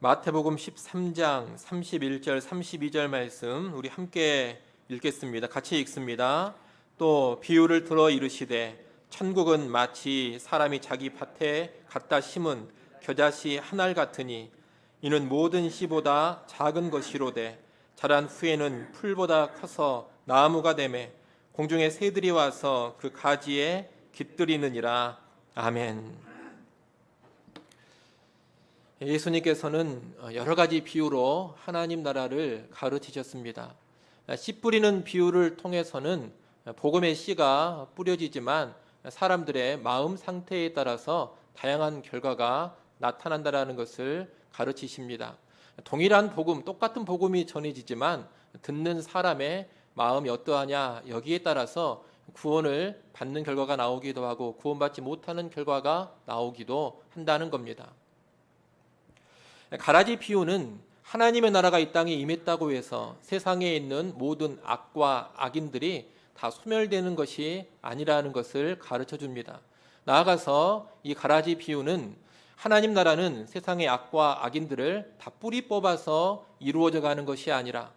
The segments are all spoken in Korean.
마태복음 13장 31절 32절 말씀 우리 함께 읽겠습니다. 같이 읽습니다. 또 비유를 들어 이르시되 천국은 마치 사람이 자기 밭에 갖다 심은 겨자씨 한 알 같으니 이는 모든 씨보다 작은 것이로되 자란 후에는 풀보다 커서 나무가 되매 공중의 새들이 와서 그 가지에 깃들이느니라. 아멘. 예수님께서는 여러 가지 비유로 하나님 나라를 가르치셨습니다. 씨 뿌리는 비유를 통해서는 복음의 씨가 뿌려지지만 사람들의 마음 상태에 따라서 다양한 결과가 나타난다는 것을 가르치십니다. 동일한 복음, 똑같은 복음이 전해지지만 듣는 사람의 마음이 어떠하냐 여기에 따라서 구원을 받는 결과가 나오기도 하고 구원받지 못하는 결과가 나오기도 한다는 겁니다. 가라지 비유는 하나님의 나라가 이 땅에 임했다고 해서 세상에 있는 모든 악과 악인들이 다 소멸되는 것이 아니라는 것을 가르쳐 줍니다. 나아가서 이 가라지 비유는 하나님 나라는 세상의 악과 악인들을 다 뿌리 뽑아서 이루어져 가는 것이 아니라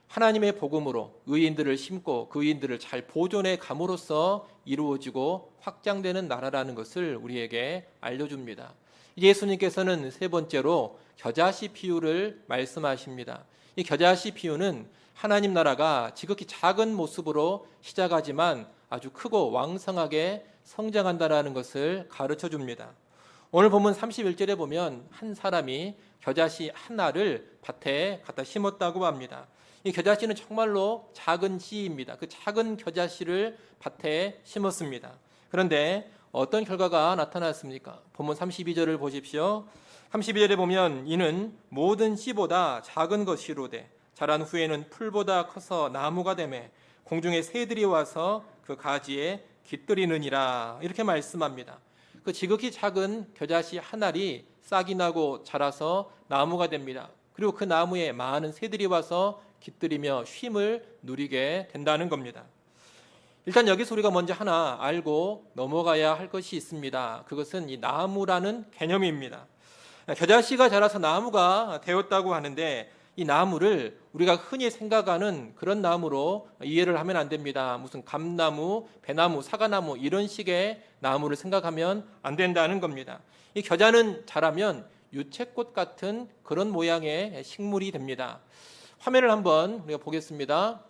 하나님의 복음으로 의인들을 심고 그 의인들을 잘 보존해 감으로써 이루어지고 확장되는 나라라는 것을 우리에게 알려줍니다. 예수님께서는 세 번째로 겨자씨 비유를 말씀하십니다. 이 겨자씨 비유는 하나님 나라가 지극히 작은 모습으로 시작하지만 아주 크고 왕성하게 성장한다는 것을 가르쳐 줍니다. 오늘 본문 31절에 보면 한 사람이 겨자씨 하나를 밭에 갖다 심었다고 합니다. 이 겨자씨는 정말로 작은 씨입니다. 그 작은 겨자씨를 밭에 심었습니다. 그런데 어떤 결과가 나타났습니까? 본문 32절을 보십시오. 32절에 보면 이는 모든 씨보다 작은 것이로되 자란 후에는 풀보다 커서 나무가 되매 공중의 새들이 와서 그 가지에 깃들이느니라 이렇게 말씀합니다. 그 지극히 작은 겨자씨 한 알이 싹이 나고 자라서 나무가 됩니다. 그리고 그 나무에 많은 새들이 와서 깃들이며 쉼을 누리게 된다는 겁니다. 일단 여기서 우리가 먼저 하나 알고 넘어가야 할 것이 있습니다. 그것은 이 나무라는 개념입니다. 겨자씨가 자라서 나무가 되었다고 하는데 이 나무를 우리가 흔히 생각하는 그런 나무로 이해를 하면 안 됩니다. 무슨 감나무, 배나무, 사과나무 이런 식의 나무를 생각하면 안 된다는 겁니다. 이 겨자는 자라면 유채꽃 같은 그런 모양의 식물이 됩니다. 화면을 한번 우리가 보겠습니다.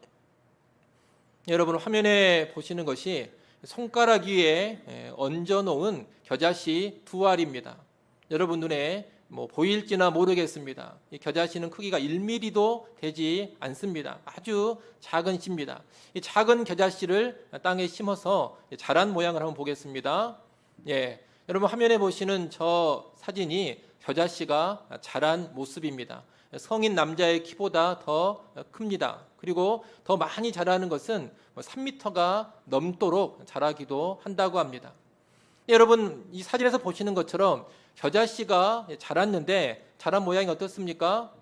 여러분 화면에 보시는 것이 손가락 위에 얹어 놓은 겨자씨 두 알입니다. 여러분 눈에 보일지나 모르겠습니다. 이 겨자씨는 크기가 1mm도 되지 않습니다. 아주 작은 씨입니다. 이 작은 겨자씨를 땅에 심어서 자란 모양을 한번 보겠습니다. 여러분 화면에 보시는 저 사진이 겨자씨가 자란 모습입니다. 성인 남자의 키보다 더 큽니다. 그리고 더 많이 자라는 것은 3m가 넘도록 자라기도 한다고 합니다. 여러분 이 사진에서 보시는 것처럼 겨자씨가 자랐는데 자란 모양이 어떻습니까?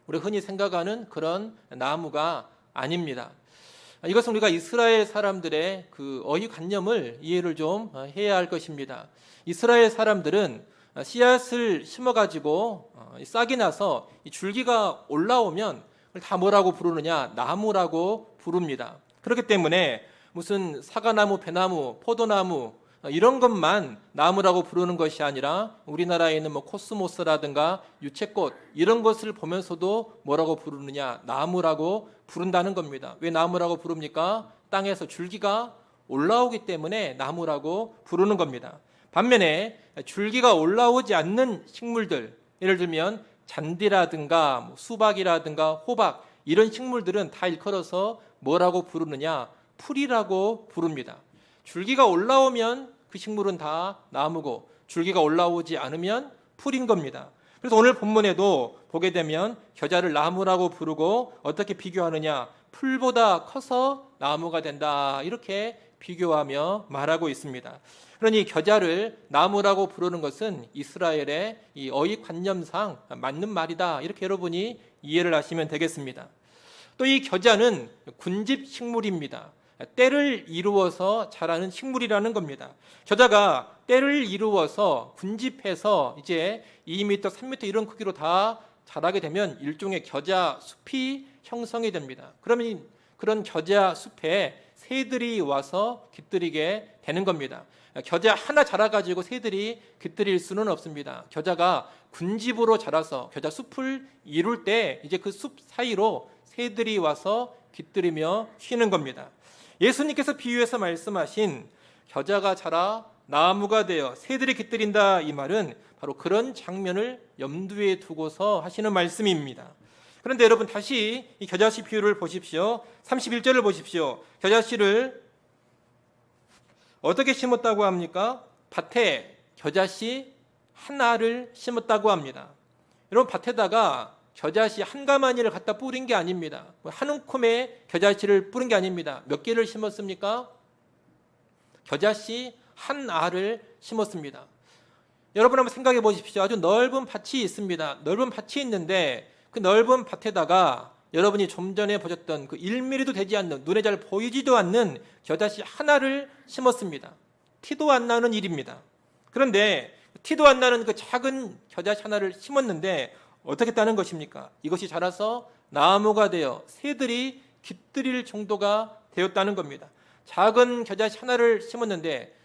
우리 흔히 생각하는 그런 나무가 아닙니다. 이것은 우리가 이스라엘 사람들의 그 어휘관념을 이해를 좀 해야 할 것입니다. 이스라엘 사람들은 씨앗을 심어가지고 싹이 나서 줄기가 올라오면 그걸 다 뭐라고 부르느냐? 나무라고 부릅니다. 그렇기 때문에 무슨 사과나무, 배나무, 포도나무 이런 것만 나무라고 부르는 것이 아니라 우리나라에 있는 코스모스라든가 유채꽃 이런 것을 보면서도 뭐라고 부르느냐? 나무라고 부른다는 겁니다. 왜 나무라고 부릅니까? 땅에서 줄기가 올라오기 때문에 나무라고 부르는 겁니다. 반면에 줄기가 올라오지 않는 식물들, 예를 들면 잔디라든가 수박이라든가 호박 이런 식물들은 다 일컬어서 뭐라고 부르느냐? 풀이라고 부릅니다. 줄기가 올라오면 그 식물은 다 나무고 줄기가 올라오지 않으면 풀인 겁니다. 그래서 오늘 본문에도 보게 되면 겨자를 나무라고 부르고 어떻게 비교하느냐? 풀보다 커서 나무가 된다 이렇게 비교하며 말하고 있습니다. 그러니 겨자를 나무라고 부르는 것은 이스라엘의 이 어휘관념상 맞는 말이다 이렇게 여러분이 이해를 하시면 되겠습니다. 또 이 겨자는 군집식물입니다. 때를 이루어서 자라는 식물이라는 겁니다. 겨자가 때를 이루어서 군집해서 이제 2m, 3m 이런 크기로 다 자라게 되면 일종의 겨자 숲이 형성이 됩니다. 그러면 그런 겨자 숲에 새들이 와서 깃들이게 되는 겁니다. 겨자 하나 자라가지고 새들이 깃들일 수는 없습니다. 겨자가 군집으로 자라서 겨자 숲을 이룰 때 이제 그 숲 사이로 새들이 와서 깃들이며 쉬는 겁니다. 예수님께서 비유해서 말씀하신 겨자가 자라 나무가 되어 새들이 깃들인다, 이 말은 바로 그런 장면을 염두에 두고서 하시는 말씀입니다. 그런데 여러분, 다시 이 겨자씨 비유를 보십시오. 31절을 보십시오. 겨자씨를 어떻게 심었다고 합니까? 밭에 겨자씨 한 알을 심었다고 합니다. 여러분, 밭에다가 겨자씨 한 가마니를 갖다 뿌린 게 아닙니다. 한 움큼의 겨자씨를 뿌린 게 아닙니다. 몇 개를 심었습니까? 겨자씨 한 알을 심었습니다. 여러분 한번 생각해 보십시오. 아주 넓은 밭이 있습니다. 넓은 밭이 있는데 그 넓은 밭에다가 여러분이 좀 전에 보셨던 그 1mm도 되지 않는, 눈에 잘 보이지도 않는 겨자씨 하나를 심었습니다. 티도 안 나는 일입니다. 그런데 티도 안 나는 그 작은 겨자씨 하나를 심었는데 어떻게 따는 것입니까? 이것이 자라서 나무가 되어 새들이 깃들일 정도가 되었다는 겁니다. 작은 겨자씨 하나를 심었는데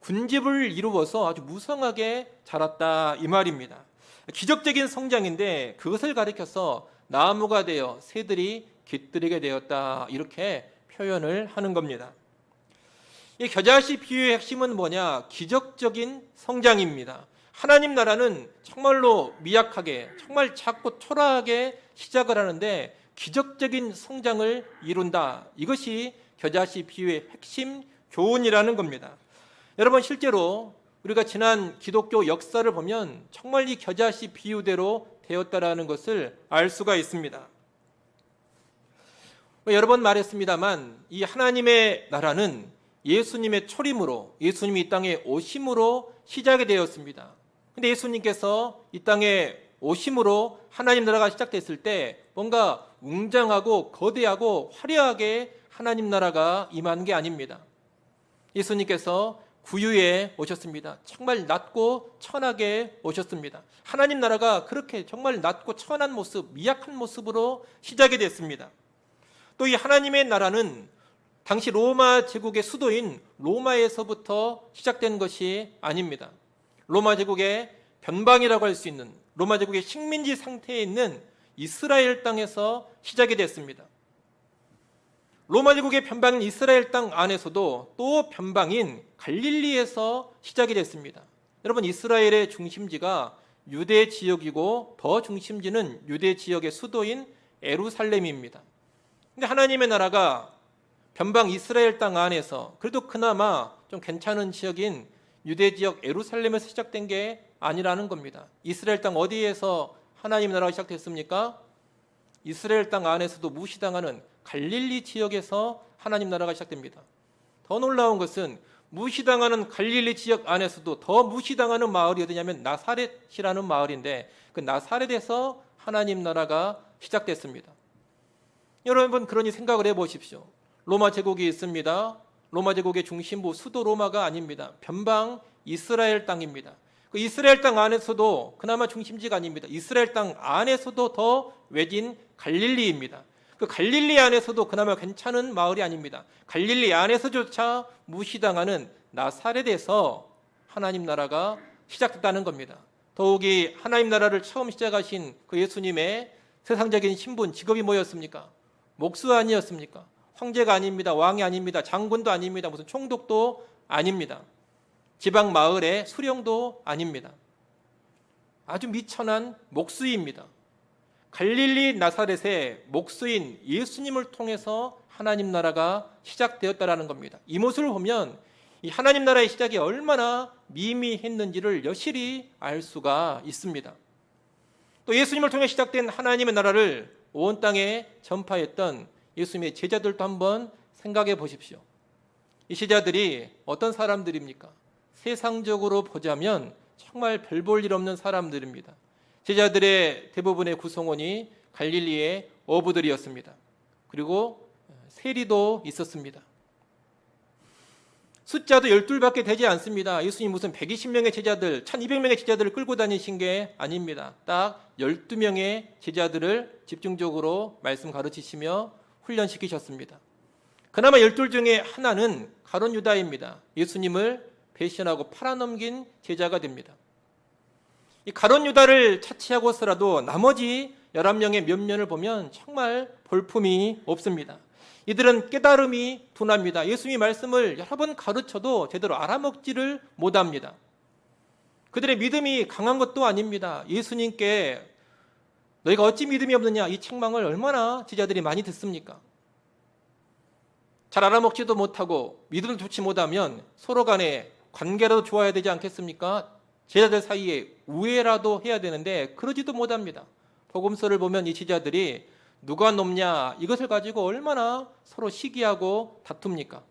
군집을 이루어서 아주 무성하게 자랐다, 이 말입니다. 기적적인 성장인데 그것을 가리켜서 나무가 되어 새들이 깃들이게 되었다, 이렇게 표현을 하는 겁니다. 이 겨자씨 비유의 핵심은 뭐냐? 기적적인 성장입니다. 하나님 나라는 정말로 미약하게, 정말 작고 초라하게 시작을 하는데 기적적인 성장을 이룬다. 이것이 겨자씨 비유의 핵심 교훈이라는 겁니다. 여러분, 실제로 우리가 지난 기독교 역사를 보면 정말 이 겨자씨 비유대로 되었다라는 것을 알 수가 있습니다. 여러 번 말했습니다만 이 하나님의 나라는 예수님의 초림으로, 예수님이 이 땅에 오심으로 시작이 되었습니다. 근데 예수님께서 이 땅에 오심으로 하나님 나라가 시작됐을 때 뭔가 웅장하고 거대하고 화려하게 하나님 나라가 임한 게 아닙니다. 예수님께서 구유에 오셨습니다. 정말 낮고 천하게 오셨습니다. 하나님 나라가 그렇게 정말 낮고 천한 모습, 미약한 모습으로 시작이 됐습니다. 또 이 하나님의 나라는 당시 로마 제국의 수도인 로마에서부터 시작된 것이 아닙니다. 로마 제국의 변방이라고 할 수 있는, 로마 제국의 식민지 상태에 있는 이스라엘 땅에서 시작이 됐습니다. 로마 제국의 변방인 이스라엘 땅 안에서도 또 변방인 갈릴리에서 시작이 됐습니다. 여러분, 이스라엘의 중심지가 유대 지역이고 더 중심지는 유대 지역의 수도인 예루살렘입니다. 근데 하나님의 나라가 변방 이스라엘 땅 안에서 그래도 그나마 좀 괜찮은 지역인 유대 지역 예루살렘에서 시작된 게 아니라는 겁니다. 이스라엘 땅 어디에서 하나님의 나라가 시작됐습니까? 이스라엘 땅 안에서도 무시당하는 갈릴리 지역에서 하나님 나라가 시작됩니다. 더 놀라운 것은 무시당하는 갈릴리 지역 안에서도 더 무시당하는 마을이 어디냐면 나사렛이라는 마을인데 그 나사렛에서 하나님 나라가 시작됐습니다. 여러분, 그러니 생각을 해보십시오. 로마 제국이 있습니다. 로마 제국의 중심부 수도 로마가 아닙니다. 변방 이스라엘 땅입니다. 그 이스라엘 땅 안에서도 그나마 중심지가 아닙니다. 이스라엘 땅 안에서도 더 외진 갈릴리입니다. 그 갈릴리 안에서도 그나마 괜찮은 마을이 아닙니다. 갈릴리 안에서조차 무시당하는 나사렛에서 하나님 나라가 시작됐다는 겁니다. 더욱이 하나님 나라를 처음 시작하신 그 예수님의 세상적인 신분, 직업이 뭐였습니까? 목수 아니었습니까? 황제가 아닙니다. 왕이 아닙니다. 장군도 아닙니다. 무슨 총독도 아닙니다. 지방 마을의 수령도 아닙니다. 아주 미천한 목수입니다. 갈릴리 나사렛의 목수인 예수님을 통해서 하나님 나라가 시작되었다라는 겁니다. 이 모습을 보면 이 하나님 나라의 시작이 얼마나 미미했는지를 여실히 알 수가 있습니다. 또 예수님을 통해 시작된 하나님의 나라를 온 땅에 전파했던 예수님의 제자들도 한번 생각해 보십시오. 이 제자들이 어떤 사람들입니까? 세상적으로 보자면 정말 별 볼 일 없는 사람들입니다. 제자들의 대부분의 구성원이 갈릴리의 어부들이었습니다. 그리고 세리도 있었습니다. 숫자도 12밖에 되지 않습니다. 예수님 무슨 120명의 제자들, 1200명의 제자들을 끌고 다니신 게 아닙니다. 딱 12명의 제자들을 집중적으로 말씀 가르치시며 훈련시키셨습니다. 그나마 12 중에 하나는 가룟 유다입니다. 예수님을 배신하고 팔아넘긴 제자가 됩니다. 이 가룟 유다를 차치하고서라도 나머지 11명의 면면을 보면 정말 볼품이 없습니다. 이들은 깨달음이 둔합니다. 예수님의 말씀을 여러 번 가르쳐도 제대로 알아먹지를 못합니다. 그들의 믿음이 강한 것도 아닙니다. 예수님께 너희가 어찌 믿음이 없느냐, 이 책망을 얼마나 제자들이 많이 듣습니까? 잘 알아먹지도 못하고 믿음을 좋지 못하면 서로 간에 관계라도 좋아야 되지 않겠습니까? 제자들 사이에 우애라도 해야 되는데 그러지도 못합니다. 복음서를 보면 이 제자들이 누가 높냐 이것을 가지고 얼마나 서로 시기하고 다툽니까?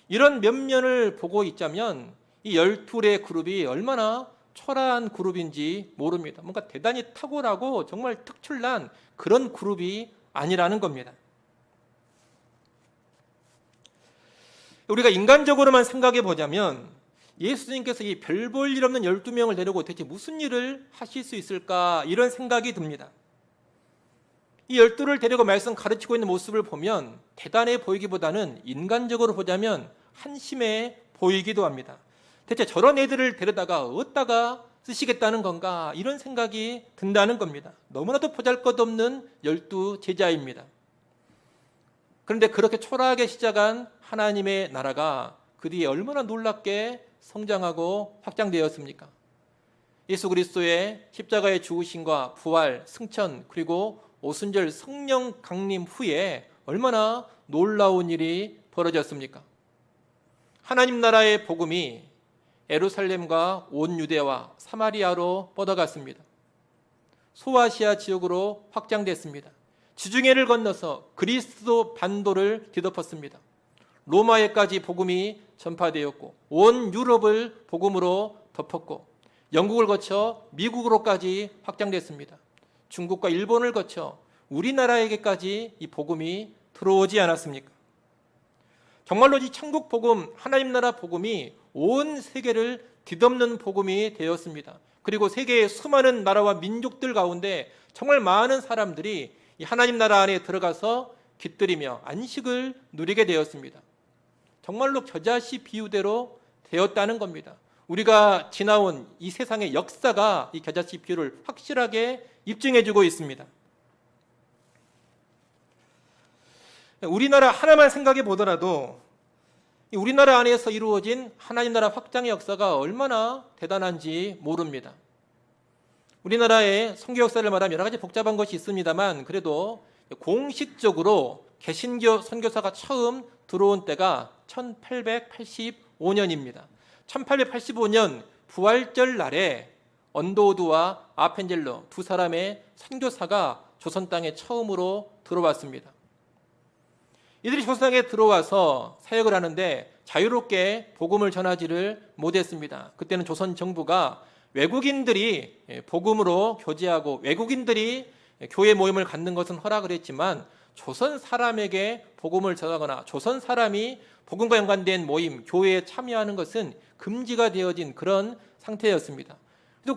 이런 면면을 보고 있자면 이 12의 그룹이 얼마나 초라한 그룹인지 모릅니다. 뭔가 대단히 탁월하고 정말 특출난 그런 그룹이 아니라는 겁니다. 우리가 인간적으로만 생각해 보자면 예수님께서 이 별 볼 일 없는 12명을 데리고 대체 무슨 일을 하실 수 있을까 이런 생각이 듭니다. 이 12를 데리고 말씀 가르치고 있는 모습을 보면 대단해 보이기보다는 인간적으로 보자면 한심해 보이기도 합니다. 대체 저런 애들을 데려다가 어디다가 쓰시겠다는 건가 이런 생각이 든다는 겁니다. 너무나도 보잘것없는 12 제자입니다. 그런데 그렇게 초라하게 시작한 하나님의 나라가 그 뒤에 얼마나 놀랍게 성장하고 확장되었습니까? 예수 그리스도의 십자가의 죽으심과 부활, 승천 그리고 오순절 성령 강림 후에 얼마나 놀라운 일이 벌어졌습니까? 하나님 나라의 복음이 예루살렘과 온 유대와 사마리아로 뻗어갔습니다. 소아시아 지역으로 확장됐습니다. 지중해를 건너서 그리스도 반도를 뒤덮었습니다. 로마에까지 복음이 전파되었고 온 유럽을 복음으로 덮었고 영국을 거쳐 미국으로까지 확장됐습니다. 중국과 일본을 거쳐 우리나라에게까지 이 복음이 들어오지 않았습니까? 정말로 이 천국 복음, 하나님 나라 복음이 온 세계를 뒤덮는 복음이 되었습니다. 그리고 세계의 수많은 나라와 민족들 가운데 정말 많은 사람들이 이 하나님 나라 안에 들어가서 깃들이며 안식을 누리게 되었습니다. 정말로 겨자씨 비유대로 되었다는 겁니다. 우리가 지나온 이 세상의 역사가 이 겨자씨 비유를 확실하게 입증해주고 있습니다. 우리나라 하나만 생각해 보더라도 우리나라 안에서 이루어진 하나님 나라 확장의 역사가 얼마나 대단한지 모릅니다. 우리나라의 선교 역사를 말하면 여러 가지 복잡한 것이 있습니다만 그래도 공식적으로 개신교 선교사가 처음 들어온 때가 1885년입니다. 1885년 부활절 날에 언더우드와 아펜젤러 두 사람의 선교사가 조선 땅에 처음으로 들어왔습니다. 이들이 조선 땅에 들어와서 사역을 하는데 자유롭게 복음을 전하지를 못했습니다. 그때는 조선 정부가 외국인들이 복음으로 교제하고 외국인들이 교회 모임을 갖는 것은 허락을 했지만 조선 사람에게 복음을 전하거나 조선 사람이 복음과 연관된 모임, 교회에 참여하는 것은 금지가 되어진 그런 상태였습니다.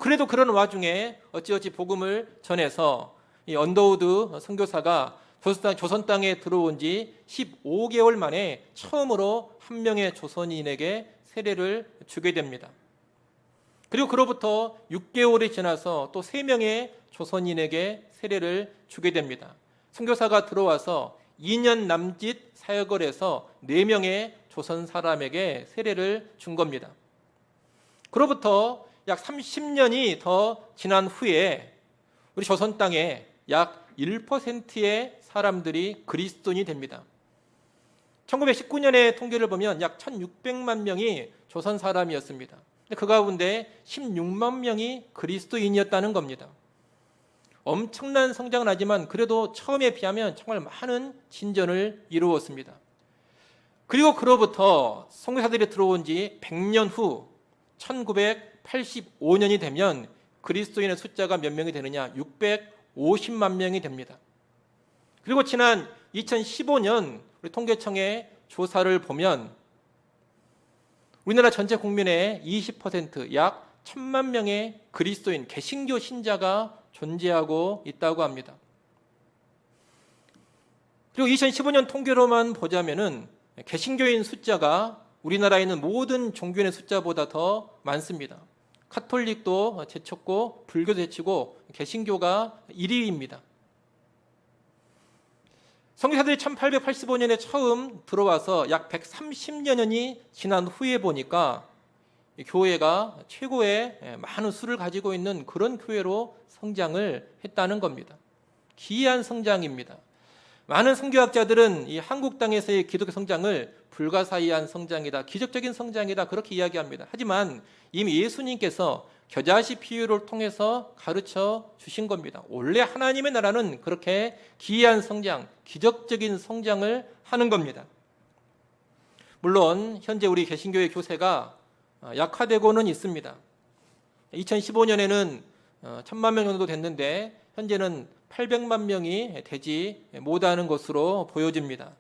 그래도 그런 와중에 어찌어찌 복음을 전해서 이 언더우드 선교사가 조선 땅에 들어온 지 15개월 만에 처음으로 한 명의 조선인에게 세례를 주게 됩니다. 그리고 그로부터 6개월이 지나서 또 3명의 조선인에게 세례를 주게 됩니다. 선교사가 들어와서 2년 남짓 사역을 해서 4명의 조선 사람에게 세례를 준 겁니다. 그로부터 약 30년이 더 지난 후에 우리 조선 땅에 약 1%의 사람들이 그리스도인이 됩니다. 1919년의 통계를 보면 약 1600만 명이 조선 사람이었습니다. 그 가운데 16만 명이 그리스도인이었다는 겁니다. 엄청난 성장은 하지만 그래도 처음에 비하면 정말 많은 진전을 이루었습니다. 그리고 그로부터 선교사들이 들어온 지 100년 후 1985년이 되면 그리스도인의 숫자가 몇 명이 되느냐? 650만 명이 됩니다. 그리고 지난 2015년 우리 통계청의 조사를 보면 우리나라 전체 국민의 20%, 약 1,000만 명의 그리스도인 개신교 신자가 존재하고 있다고 합니다. 그리고 2015년 통계로만 보자면은 개신교인 숫자가 우리나라에 있는 모든 종교인의 숫자보다 더 많습니다. 카톨릭도 제쳤고 불교도 제치고 개신교가 1위입니다. 선교사들이 1885년에 처음 들어와서 약 130여 년이 지난 후에 보니까 교회가 최고의 많은 수를 가지고 있는 그런 교회로 성장을 했다는 겁니다. 기이한 성장입니다. 많은 선교학자들은 이 한국 땅에서의 기독교 성장을 불가사의한 성장이다, 기적적인 성장이다 그렇게 이야기합니다. 하지만 이미 예수님께서 겨자씨 비유를 통해서 가르쳐 주신 겁니다. 원래 하나님의 나라는 그렇게 기이한 성장, 기적적인 성장을 하는 겁니다. 물론 현재 우리 개신교의 교세가 약화되고는 있습니다. 2015년에는 1,000만 명 정도 됐는데 현재는 800만 명이 되지 못하는 것으로 보여집니다.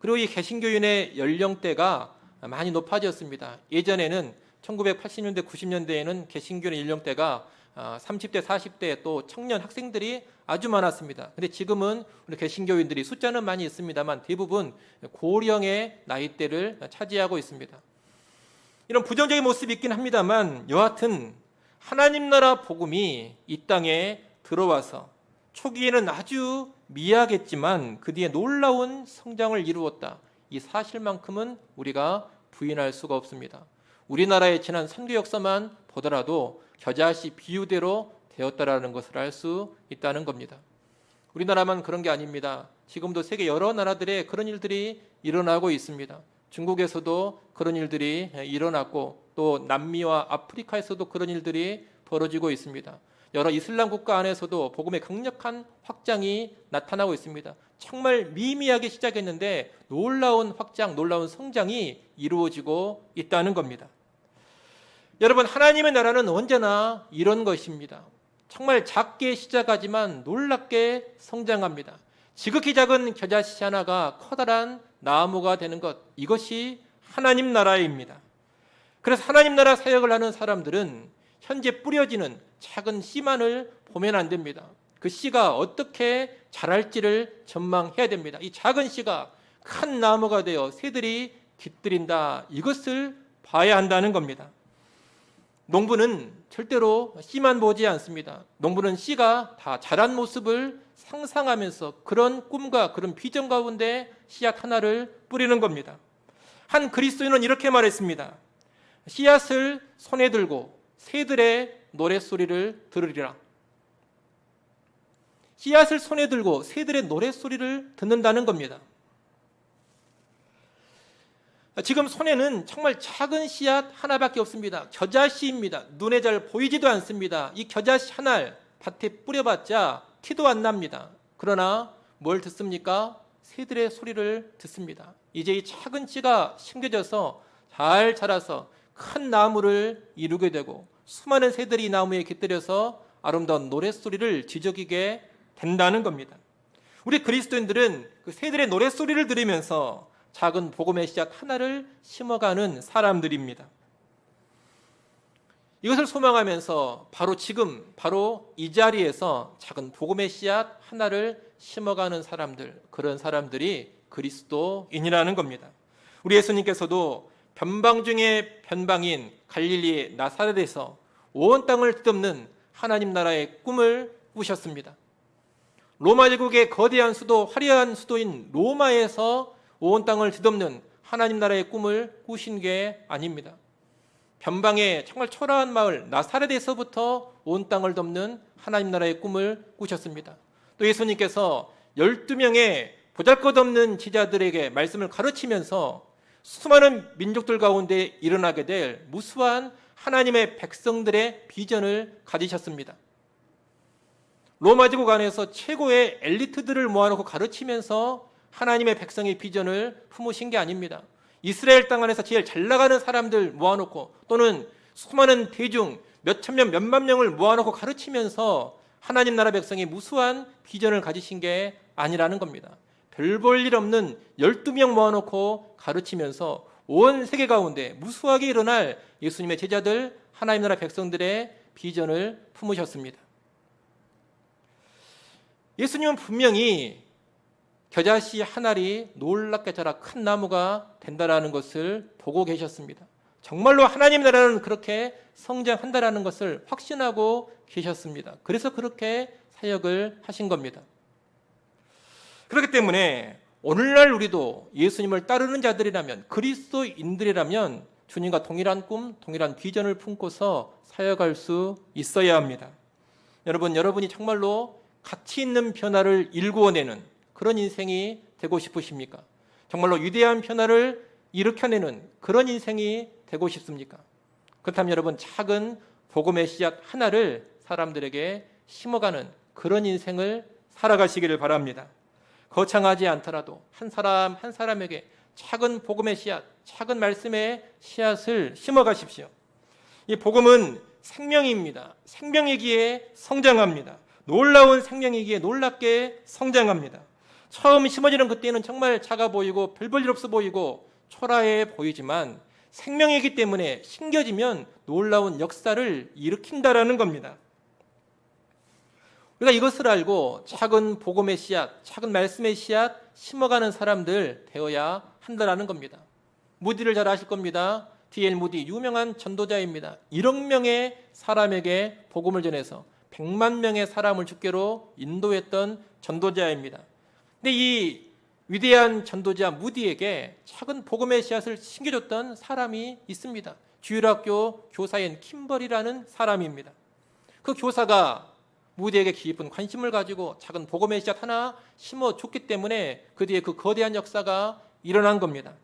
그리고 이 개신교인의 연령대가 많이 높아졌습니다. 예전에는 1980년대, 90년대에는 개신교인 연령대가 30대, 40대 또 청년 학생들이 아주 많았습니다. 근데 지금은 우리 개신교인들이 숫자는 많이 있습니다만 대부분 고령의 나이대를 차지하고 있습니다. 이런 부정적인 모습이 있긴 합니다만 여하튼 하나님 나라 복음이 이 땅에 들어와서 초기에는 아주 미약했지만 그 뒤에 놀라운 성장을 이루었다. 이 사실만큼은 우리가 부인할 수가 없습니다. 우리나라의 지난 선교 역사만 보더라도 겨자씨 비유대로 되었다라는 것을 알 수 있다는 겁니다. 우리나라만 그런 게 아닙니다. 지금도 세계 여러 나라들에 그런 일들이 일어나고 있습니다. 중국에서도 그런 일들이 일어났고 또 남미와 아프리카에서도 그런 일들이 벌어지고 있습니다. 여러 이슬람 국가 안에서도 복음의 강력한 확장이 나타나고 있습니다. 정말 미미하게 시작했는데 놀라운 확장, 놀라운 성장이 이루어지고 있다는 겁니다. 여러분, 하나님의 나라는 언제나 이런 것입니다. 정말 작게 시작하지만 놀랍게 성장합니다. 지극히 작은 겨자씨 하나가 커다란 나무가 되는 것, 이것이 하나님 나라입니다. 그래서 하나님 나라 사역을 하는 사람들은 현재 뿌려지는 작은 씨만을 보면 안 됩니다. 그 씨가 어떻게 자랄지를 전망해야 됩니다. 이 작은 씨가 큰 나무가 되어 새들이 깃들인다, 이것을 봐야 한다는 겁니다. 농부는 절대로 씨만 보지 않습니다. 농부는 씨가 다 자란 모습을 상상하면서 그런 꿈과 그런 비전 가운데 씨앗 하나를 뿌리는 겁니다. 한 그리스도인은 이렇게 말했습니다. 씨앗을 손에 들고 새들의 노랫소리를 들으리라. 씨앗을 손에 들고 새들의 노랫소리를 듣는다는 겁니다. 지금 손에는 정말 작은 씨앗 하나밖에 없습니다. 겨자씨입니다. 눈에 잘 보이지도 않습니다. 이 겨자씨 하나를 밭에 뿌려봤자 티도 안 납니다. 그러나 뭘 듣습니까? 새들의 소리를 듣습니다. 이제 이 작은 씨가 심겨져서 잘 자라서 큰 나무를 이루게 되고 수많은 새들이 이 나무에 깃들여서 아름다운 노랫소리를 지저귀게 된다는 겁니다. 우리 그리스도인들은 그 새들의 노랫소리를 들으면서 작은 복음의 씨앗 하나를 심어가는 사람들입니다. 이것을 소망하면서 바로 지금, 바로 이 자리에서 작은 복음의 씨앗 하나를 심어가는 사람들, 그런 사람들이 그리스도인이라는 겁니다. 우리 예수님께서도 변방 중에 변방인 갈릴리의 나사렛에서 온 땅을 뒤덮는 하나님 나라의 꿈을 꾸셨습니다. 로마 제국의 거대한 수도, 화려한 수도인 로마에서 온 땅을 뒤덮는 하나님 나라의 꿈을 꾸신 게 아닙니다. 변방의 정말 초라한 마을 나사렛에서부터 온 땅을 덮는 하나님 나라의 꿈을 꾸셨습니다. 또 예수님께서 12명의 보잘것없는 제자들에게 말씀을 가르치면서 수많은 민족들 가운데 일어나게 될 무수한 하나님의 백성들의 비전을 가지셨습니다. 로마 제국 안에서 최고의 엘리트들을 모아놓고 가르치면서 하나님의 백성의 비전을 품으신 게 아닙니다. 이스라엘 땅 안에서 제일 잘 나가는 사람들 모아놓고 또는 수많은 대중 몇천 명, 몇만 명을 모아놓고 가르치면서 하나님 나라 백성의 무수한 비전을 가지신 게 아니라는 겁니다. 별 볼 일 없는 12명 모아놓고 가르치면서 온 세계 가운데 무수하게 일어날 예수님의 제자들, 하나님 나라 백성들의 비전을 품으셨습니다. 예수님은 분명히 겨자씨 한 알이 놀랍게 자라 큰 나무가 된다라는 것을 보고 계셨습니다. 정말로 하나님 나라는 그렇게 성장한다라는 것을 확신하고 계셨습니다. 그래서 그렇게 사역을 하신 겁니다. 그렇기 때문에 오늘날 우리도 예수님을 따르는 자들이라면, 그리스도인들이라면 주님과 동일한 꿈, 동일한 비전을 품고서 사역할 수 있어야 합니다. 여러분이 정말로 가치 있는 변화를 일구어내는 그런 인생이 되고 싶으십니까? 정말로 위대한 변화를 일으켜내는 그런 인생이 되고 싶습니까? 그렇다면 여러분, 작은 복음의 씨앗 하나를 사람들에게 심어가는 그런 인생을 살아가시기를 바랍니다. 거창하지 않더라도 한 사람 한 사람에게 작은 복음의 씨앗, 작은 말씀의 씨앗을 심어가십시오. 이 복음은 생명입니다. 생명이기에 성장합니다. 놀라운 생명이기에 놀랍게 성장합니다. 처음 심어지는 그때는 정말 작아 보이고 별 볼 일 없어 보이고 초라해 보이지만 생명이기 때문에 심겨지면 놀라운 역사를 일으킨다라는 겁니다. 우리가 이것을 알고 작은 복음의 씨앗, 작은 말씀의 씨앗 심어가는 사람들 되어야 한다라는 겁니다. 무디를 잘 아실 겁니다. D.L. 무디 유명한 전도자입니다. 1억 명의 사람에게 복음을 전해서 100만 명의 사람을 주께로 인도했던 전도자입니다. 근데 이 위대한 전도자 무디에게 작은 복음의 씨앗을 심겨줬던 사람이 있습니다. 주일학교 교사인 킴벌이라는 사람입니다. 그 교사가 무디에게 깊은 관심을 가지고 작은 복음의 씨앗 하나 심어줬기 때문에 그 뒤에 그 거대한 역사가 일어난 겁니다.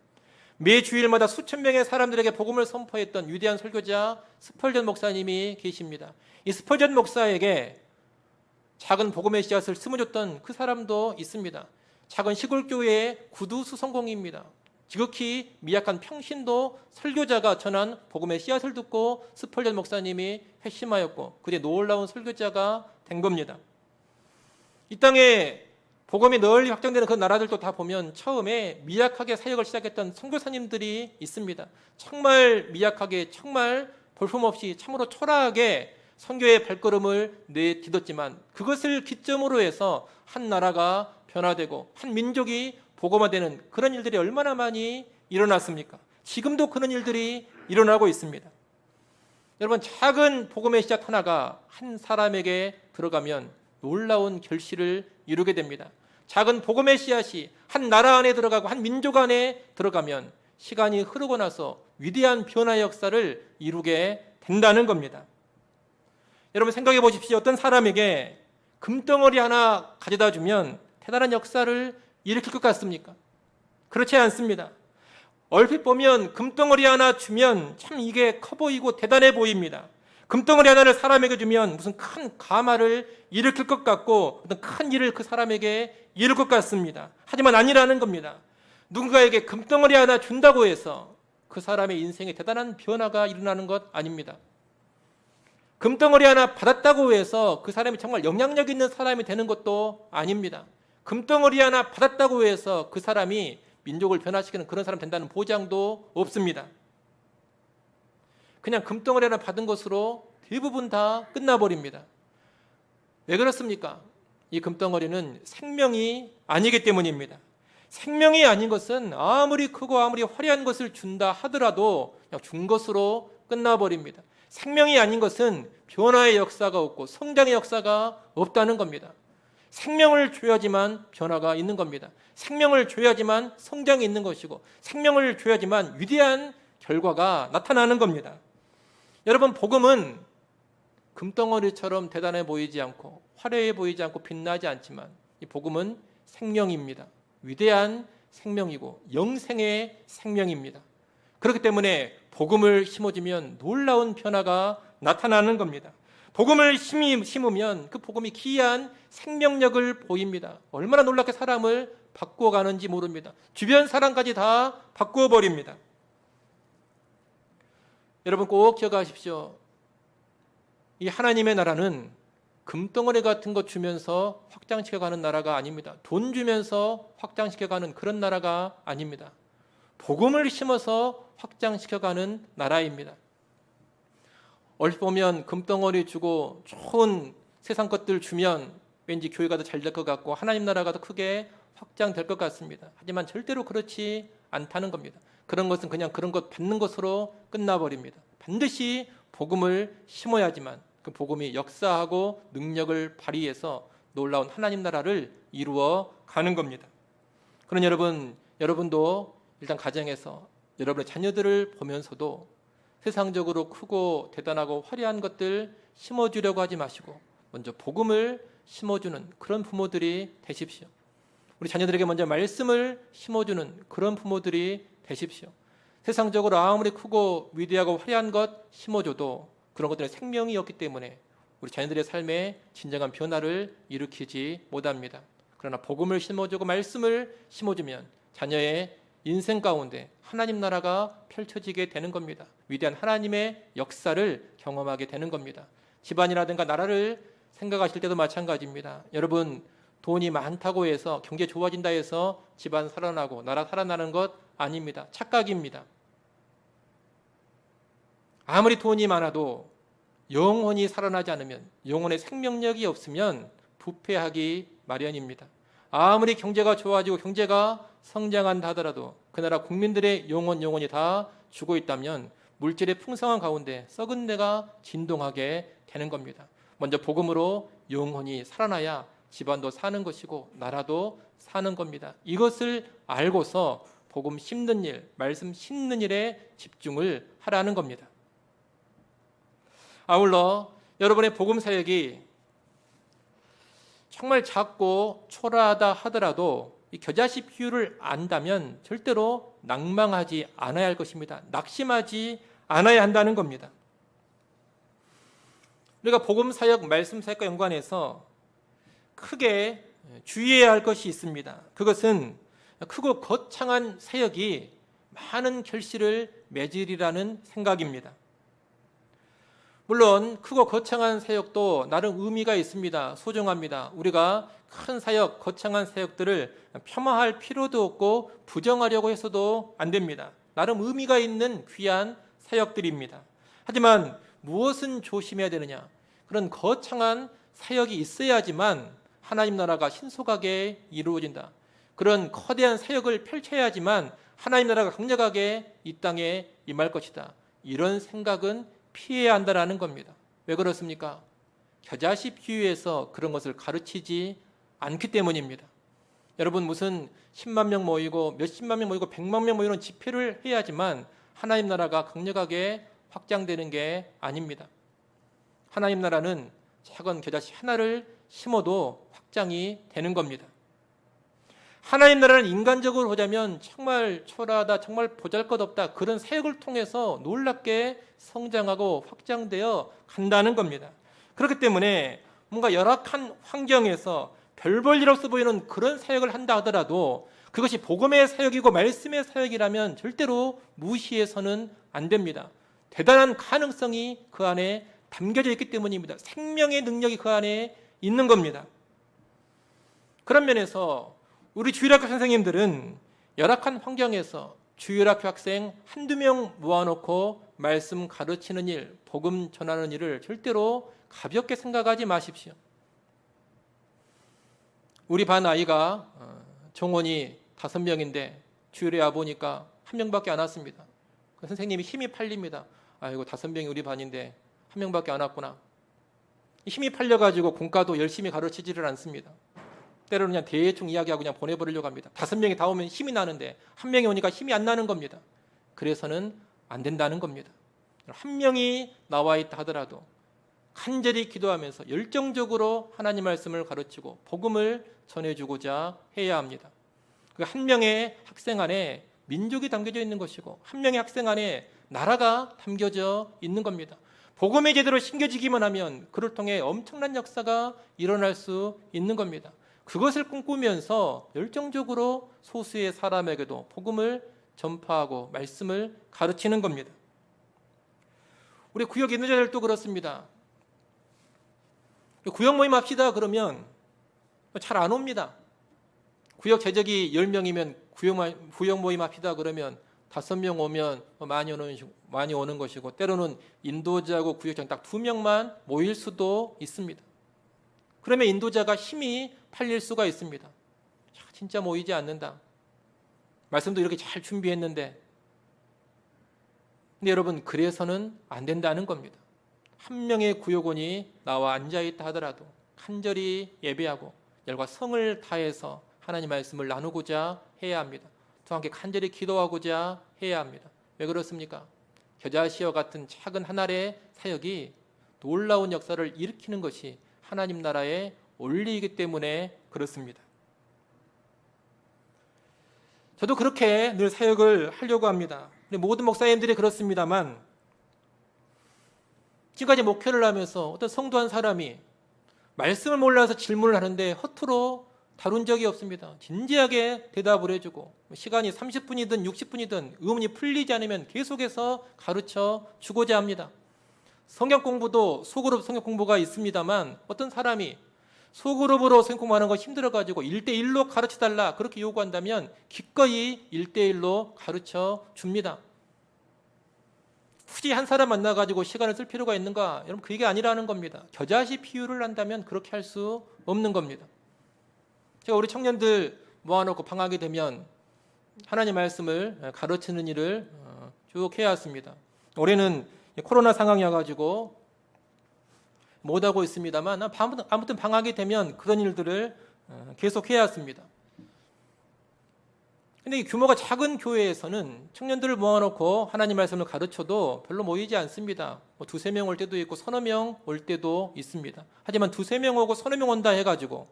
매 주일마다 수천 명의 사람들에게 복음을 선포했던 위대한 설교자 스펄전 목사님이 계십니다. 이 스펄전 목사에게 작은 복음의 씨앗을 심어줬던 그 사람도 있습니다. 작은 시골교회의 구두 수성공입니다. 지극히 미약한 평신도 설교자가 전한 복음의 씨앗을 듣고 스펄전 목사님이 회심하였고 그때 놀라운 설교자가 된 겁니다. 이 땅에 복음이 널리 확장되는 그 나라들도 다 보면 처음에 미약하게 사역을 시작했던 선교사님들이 있습니다. 정말 미약하게, 정말 볼품없이 참으로 초라하게 선교의 발걸음을 내딛었지만 그것을 기점으로 해서 한 나라가 변화되고 한 민족이 복음화되는 그런 일들이 얼마나 많이 일어났습니까? 지금도 그런 일들이 일어나고 있습니다. 여러분, 작은 복음의 시작 하나가 한 사람에게 들어가면 놀라운 결실을 이루게 됩니다. 작은 복음의 씨앗이 한 나라 안에 들어가고 한 민족 안에 들어가면 시간이 흐르고 나서 위대한 변화의 역사를 이루게 된다는 겁니다. 여러분, 생각해 보십시오. 어떤 사람에게 금덩어리 하나 가져다 주면 대단한 역사를 일으킬 것 같습니까? 그렇지 않습니다. 얼핏 보면 금덩어리 하나 주면 참 이게 커 보이고 대단해 보입니다. 금덩어리 하나를 사람에게 주면 무슨 큰 가마를 일으킬 것 같고 어떤 큰 일을 그 사람에게 이룰 것 같습니다. 하지만 아니라는 겁니다. 누군가에게 금덩어리 하나 준다고 해서 그 사람의 인생에 대단한 변화가 일어나는 것 아닙니다. 금덩어리 하나 받았다고 해서 그 사람이 정말 영향력 있는 사람이 되는 것도 아닙니다. 금덩어리 하나 받았다고 해서 그 사람이 민족을 변화시키는 그런 사람 된다는 보장도 없습니다. 그냥 금덩어리 하나 받은 것으로 대부분 다 끝나버립니다. 왜 그렇습니까? 이 금덩어리는 생명이 아니기 때문입니다. 생명이 아닌 것은 아무리 크고 아무리 화려한 것을 준다 하더라도 그냥 준 것으로 끝나버립니다. 생명이 아닌 것은 변화의 역사가 없고 성장의 역사가 없다는 겁니다. 생명을 줘야지만 변화가 있는 겁니다. 생명을 줘야지만 성장이 있는 것이고 생명을 줘야지만 위대한 결과가 나타나는 겁니다. 여러분, 복음은 금덩어리처럼 대단해 보이지 않고 화려해 보이지 않고 빛나지 않지만 이 복음은 생명입니다. 위대한 생명이고 영생의 생명입니다. 그렇기 때문에 복음을 심어주면 놀라운 변화가 나타나는 겁니다. 복음을 심으면 그 복음이 기이한 생명력을 보입니다. 얼마나 놀랍게 사람을 바꾸어가는지 모릅니다. 주변 사람까지 다 바꾸어버립니다. 여러분, 꼭 기억하십시오. 이 하나님의 나라는 금덩어리 같은 것 주면서 확장시켜가는 나라가 아닙니다. 돈 주면서 확장시켜가는 그런 나라가 아닙니다. 복음을 심어서 확장시켜가는 나라입니다. 얼핏 보면 금덩어리 주고 좋은 세상 것들 주면 왠지 교회가 더 잘 될 것 같고 하나님 나라가 더 크게 확장될 것 같습니다. 하지만 절대로 그렇지 않다는 겁니다. 그런 것은 그냥 그런 것 받는 것으로 끝나버립니다. 반드시 복음을 심어야지만 그 복음이 역사하고 능력을 발휘해서 놀라운 하나님 나라를 이루어 가는 겁니다. 그런 여러분도 일단 가정에서 여러분의 자녀들을 보면서도 세상적으로 크고 대단하고 화려한 것들 심어주려고 하지 마시고 먼저 복음을 심어주는 그런 부모들이 되십시오. 우리 자녀들에게 먼저 말씀을 심어주는 그런 부모들이 되십시오. 세상적으로 아무리 크고 위대하고 화려한 것 심어줘도 그런 것들은 생명이 없기 때문에 우리 자녀들의 삶에 진정한 변화를 일으키지 못합니다. 그러나 복음을 심어주고 말씀을 심어주면 자녀의 인생 가운데 하나님 나라가 펼쳐지게 되는 겁니다. 위대한 하나님의 역사를 경험하게 되는 겁니다. 집안이라든가 나라를 생각하실 때도 마찬가지입니다. 여러분, 돈이 많다고 해서 경제 좋아진다 해서 집안 살아나고 나라 살아나는 것 아닙니다. 착각입니다. 아무리 돈이 많아도 영혼이 살아나지 않으면, 영혼의 생명력이 없으면 부패하기 마련입니다. 아무리 경제가 좋아지고 경제가 성장한다 하더라도 그 나라 국민들의 영혼이 다 죽어 있다면 물질의 풍성한 가운데 썩은 데가 진동하게 되는 겁니다. 먼저 복음으로 영혼이 살아나야 집안도 사는 것이고 나라도 사는 겁니다. 이것을 알고서 복음 심는 일, 말씀 심는 일에 집중을 하라는 겁니다. 아울러 여러분의 복음 사역이 정말 작고 초라하다 하더라도 이 겨자씨 비유를 안다면 절대로 낭망하지 않아야 할 것입니다. 낙심하지 않아야 한다는 겁니다. 우리가 복음 사역, 말씀 사역과 연관해서 크게 주의해야 할 것이 있습니다. 그것은 크고 거창한 사역이 많은 결실을 맺으리라는 생각입니다. 물론 크고 거창한 사역도 나름 의미가 있습니다. 소중합니다. 우리가 큰 사역, 거창한 사역들을 폄하할 필요도 없고 부정하려고 해서도 안 됩니다. 나름 의미가 있는 귀한 사역들입니다. 하지만 무엇은 조심해야 되느냐? 그런 거창한 사역이 있어야지만 하나님 나라가 신속하게 이루어진다. 그런 거대한 사역을 펼쳐야지만 하나님 나라가 강력하게 이 땅에 임할 것이다. 이런 생각은 피해야 한다는 겁니다. 왜 그렇습니까? 겨자씨 비유에서 그런 것을 가르치지 않기 때문입니다. 여러분, 무슨 10만 명 모이고 몇십만 명 모이고 100만 명 모이는 집회를 해야지만 하나님 나라가 강력하게 확장되는 게 아닙니다. 하나님 나라는 작은 겨자씨 하나를 심어도 확장이 되는 겁니다. 하나님 나라는 인간적으로 보자면 정말 초라하다, 정말 보잘것없다, 그런 사역을 통해서 놀랍게 성장하고 확장되어 간다는 겁니다. 그렇기 때문에 뭔가 열악한 환경에서 별 볼 일 없어 보이는 그런 사역을 한다 하더라도 그것이 복음의 사역이고 말씀의 사역이라면 절대로 무시해서는 안 됩니다. 대단한 가능성이 그 안에 담겨져 있기 때문입니다. 생명의 능력이 그 안에 있는 겁니다. 그런 면에서 우리 주일학교 선생님들은 열악한 환경에서 주일학교 학생 한두 명 모아놓고 말씀 가르치는 일, 복음 전하는 일을 절대로 가볍게 생각하지 마십시오. 우리 반 아이가 정원이 5명인데 주일에 와보니까 1명밖에 안 왔습니다. 선생님이 힘이 팔립니다. 아이고, 5명이 우리 반인데 1명밖에 안 왔구나. 힘이 팔려가지고 공과도 열심히 가르치지를 않습니다. 때로는 그냥 대충 이야기하고 그냥 보내버리려고 합니다. 5명이 다 오면 힘이 나는데 1명이 오니까 힘이 안 나는 겁니다. 그래서는 안 된다는 겁니다. 1명이 나와 있다 하더라도 간절히 기도하면서 열정적으로 하나님 말씀을 가르치고 복음을 전해주고자 해야 합니다. 그 1명의 학생 안에 민족이 담겨져 있는 것이고 1명의 학생 안에 나라가 담겨져 있는 겁니다. 복음이 제대로 심겨지기만 하면 그를 통해 엄청난 역사가 일어날 수 있는 겁니다. 그것을 꿈꾸면서 열정적으로 소수의 사람에게도 복음을 전파하고 말씀을 가르치는 겁니다. 우리 구역 인도자들도 그렇습니다. 구역 모임 합시다 그러면 잘 안 옵니다. 구역 재적이 10명이면 구역 모임 합시다 그러면 5명 오면 많이 오는 것이고, 때로는 인도자하고 구역장 딱 2명만 모일 수도 있습니다. 그러면 인도자가 힘이 팔릴 수가 있습니다. 진짜 모이지 않는다. 말씀도 이렇게 잘 준비했는데. 근데 여러분, 그래서는 안 된다는 겁니다. 한 명의 구역원이 나와 앉아있다 하더라도 간절히 예배하고 열과 성을 다해서 하나님 말씀을 나누고자 해야 합니다. 또 함께 간절히 기도하고자 해야 합니다. 왜 그렇습니까? 겨자씨와 같은 작은 한 알의 사역이 놀라운 역사를 일으키는 것이 하나님 나라의 원리이기 때문에 그렇습니다. 저도 그렇게 늘 사역을 하려고 합니다. 모든 목사님들이 그렇습니다만, 지금까지 목회를 하면서 어떤 성도 한 사람이 말씀을 몰라서 질문을 하는데 허투루 다룬 적이 없습니다. 진지하게 대답을 해주고, 시간이 30분이든 60분이든 의문이 풀리지 않으면 계속해서 가르쳐 주고자 합니다. 성경 공부도 소그룹 성경 공부가 있습니다만, 어떤 사람이 소그룹으로 성경 공부하는 거 힘들어가지고 1대1로 가르쳐달라 그렇게 요구한다면 기꺼이 1대1로 가르쳐 줍니다. 굳이 한 사람 만나가지고 시간을 쓸 필요가 있는가? 여러분, 그게 아니라는 겁니다. 겨자씨 비유를 한다면 그렇게 할 수 없는 겁니다. 제가 우리 청년들 모아놓고 방학이 되면 하나님 말씀을 가르치는 일을 쭉 해왔습니다. 올해는 코로나 상황이어가지고 못하고 있습니다만, 아무튼 방학이 되면 그런 일들을 계속 해왔습니다. 근데 규모가 작은 교회에서는 청년들을 모아놓고 하나님 말씀을 가르쳐도 별로 모이지 않습니다. 2-3명 올 때도 있고 서너 명 올 때도 있습니다. 하지만 2-3명 오고 서너 명 온다 해가지고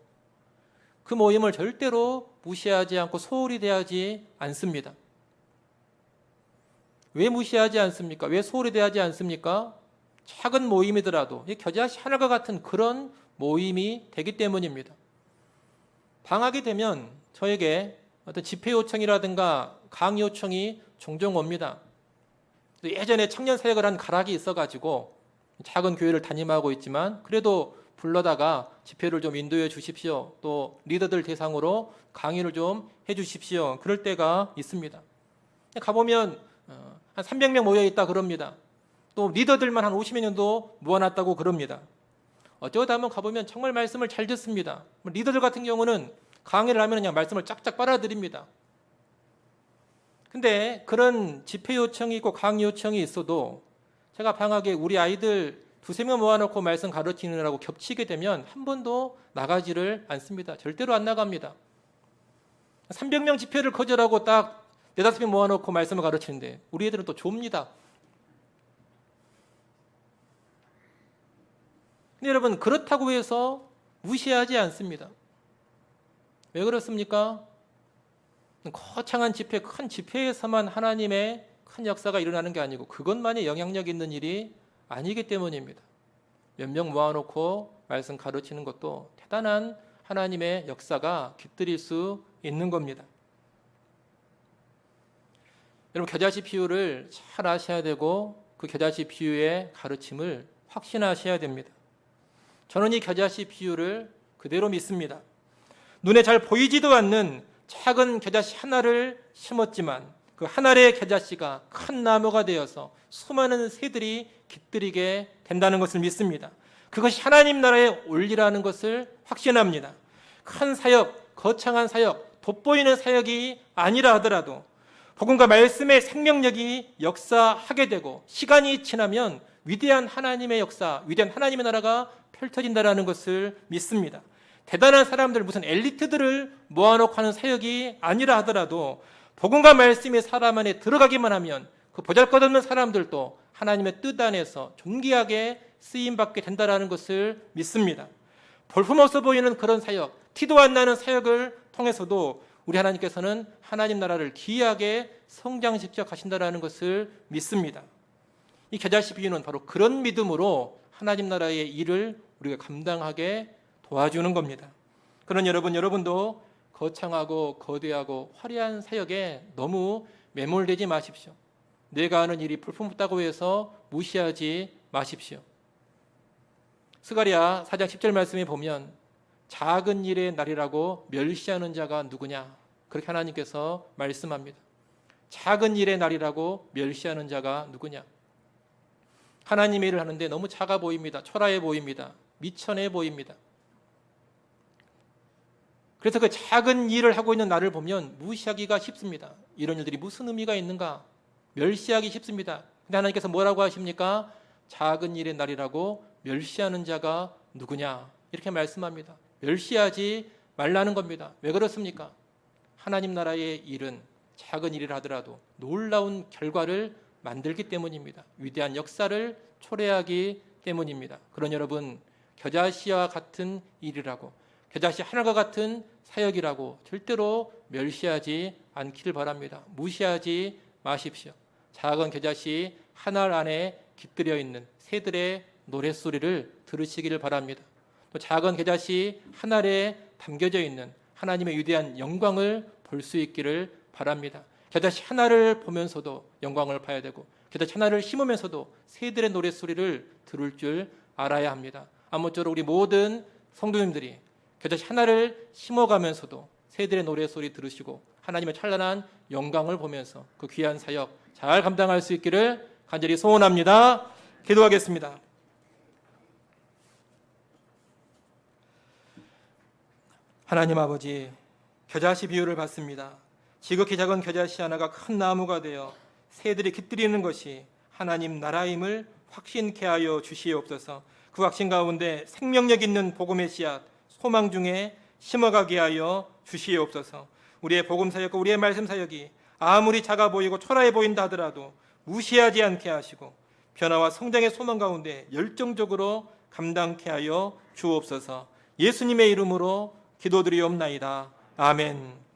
그 모임을 절대로 무시하지 않고 소홀히 대하지 않습니다. 왜 무시하지 않습니까? 왜 소홀히 대하지 않습니까? 작은 모임이더라도 겨자씨 하나가 같은 그런 모임이 되기 때문입니다. 방학이 되면 저에게 어떤 집회 요청이라든가 강의 요청이 종종 옵니다. 예전에 청년 사역을 한 가락이 있어가지고 작은 교회를 담임하고 있지만 그래도 불러다가 집회를 좀 인도해 주십시오. 또 리더들 대상으로 강의를 좀 해 주십시오. 그럴 때가 있습니다. 가보면 한 300명 모여있다 그럽니다. 또 리더들만 한 50여 명도 모아놨다고 그럽니다. 어쩌다 한번 가보면 정말 말씀을 잘 듣습니다. 리더들 같은 경우는 강의를 하면 그냥 말씀을 짝짝 빨아들입니다. 근데 그런 집회 요청이 있고 강의 요청이 있어도 제가 방학에 우리 아이들 2-3명 모아놓고 말씀 가르치느라고 겹치게 되면 한 번도 나가지를 않습니다. 절대로 안 나갑니다. 300명 집회를 거절하고 딱 4-5명 모아놓고 말씀을 가르치는데 우리 애들은 또 좁니다. 근데 여러분, 그렇다고 해서 무시하지 않습니다. 왜 그렇습니까? 거창한 집회, 큰 집회에서만 하나님의 큰 역사가 일어나는 게 아니고 그것만이 영향력 있는 일이 아니기 때문입니다. 몇 명 모아놓고 말씀 가르치는 것도 대단한 하나님의 역사가 깃들일 수 있는 겁니다. 여러분, 겨자씨 비유를 잘 아셔야 되고 그 겨자씨 비유의 가르침을 확신하셔야 됩니다. 저는 이 겨자씨 비유를 그대로 믿습니다. 눈에 잘 보이지도 않는 작은 겨자씨 하나를 심었지만 그 한 알의 겨자씨가 큰 나무가 되어서 수많은 새들이 깃들이게 된다는 것을 믿습니다. 그것이 하나님 나라의 원리라는 것을 확신합니다. 큰 사역, 거창한 사역, 돋보이는 사역이 아니라 하더라도 복음과 말씀의 생명력이 역사하게 되고 시간이 지나면 위대한 하나님의 역사, 위대한 하나님의 나라가 펼쳐진다는 것을 믿습니다. 대단한 사람들, 무슨 엘리트들을 모아놓고 하는 사역이 아니라 하더라도 복음과 말씀이 사람 안에 들어가기만 하면 그 보잘것없는 사람들도 하나님의 뜻 안에서 존귀하게 쓰임받게 된다는 것을 믿습니다. 볼품없어 보이는 그런 사역, 티도 안 나는 사역을 통해서도 우리 하나님께서는 하나님 나라를 기이하게 성장시켜 가신다는 것을 믿습니다. 이 겨자씨 비유는 바로 그런 믿음으로 하나님 나라의 일을 우리가 감당하게 도와주는 겁니다. 그런 여러분도 거창하고 거대하고 화려한 사역에 너무 매몰되지 마십시오. 내가 하는 일이 볼품없다고 해서 무시하지 마십시오. 스가랴 4장 10절 말씀에 보면 작은 일의 날이라고 멸시하는 자가 누구냐, 그렇게 하나님께서 말씀합니다. 작은 일의 날이라고 멸시하는 자가 누구냐? 하나님의 일을 하는데 너무 작아 보입니다. 초라해 보입니다. 미천해 보입니다. 그래서 그 작은 일을 하고 있는 나를 보면 무시하기가 쉽습니다. 이런 일들이 무슨 의미가 있는가? 멸시하기 쉽습니다. 근데 하나님께서 뭐라고 하십니까? 작은 일의 날이라고 멸시하는 자가 누구냐? 이렇게 말씀합니다. 멸시하지 말라는 겁니다. 왜 그렇습니까? 하나님 나라의 일은 작은 일을 하더라도 놀라운 결과를 만들기 때문입니다. 위대한 역사를 초래하기 때문입니다. 그런 여러분, 겨자씨와 같은 일이라고, 겨자씨 하나가 같은 사역이라고 절대로 멸시하지 않기를 바랍니다. 무시하지 마십시오. 작은 겨자씨 하나 안에 깃들여 있는 새들의 노랫소리를 들으시기를 바랍니다. 또 작은 겨자씨 하나에 담겨져 있는 하나님의 위대한 영광을 볼 수 있기를 바랍니다. 겨자씨 하나를 보면서도 영광을 봐야 되고, 겨자씨 하나를 심으면서도 새들의 노랫소리를 들을 줄 알아야 합니다. 아무쪼록 우리 모든 성도님들이 겨자씨 하나를 심어가면서도 새들의 노랫소리 들으시고 하나님의 찬란한 영광을 보면서 그 귀한 사역 잘 감당할 수 있기를 간절히 소원합니다. 기도하겠습니다. 하나님 아버지, 겨자씨 비유를 받습니다. 지극히 작은 겨자씨 하나가 큰 나무가 되어 새들이 깃들이는 것이 하나님 나라임을 확신케 하여 주시옵소서. 그 확신 가운데 생명력 있는 복음의 씨앗, 소망 중에 심어가게 하여 주시옵소서. 우리의 복음 사역과 우리의 말씀 사역이 아무리 작아 보이고 초라해 보인다 하더라도 무시하지 않게 하시고 변화와 성장의 소망 가운데 열정적으로 감당케 하여 주옵소서. 예수님의 이름으로 기도드리옵나이다. 아멘.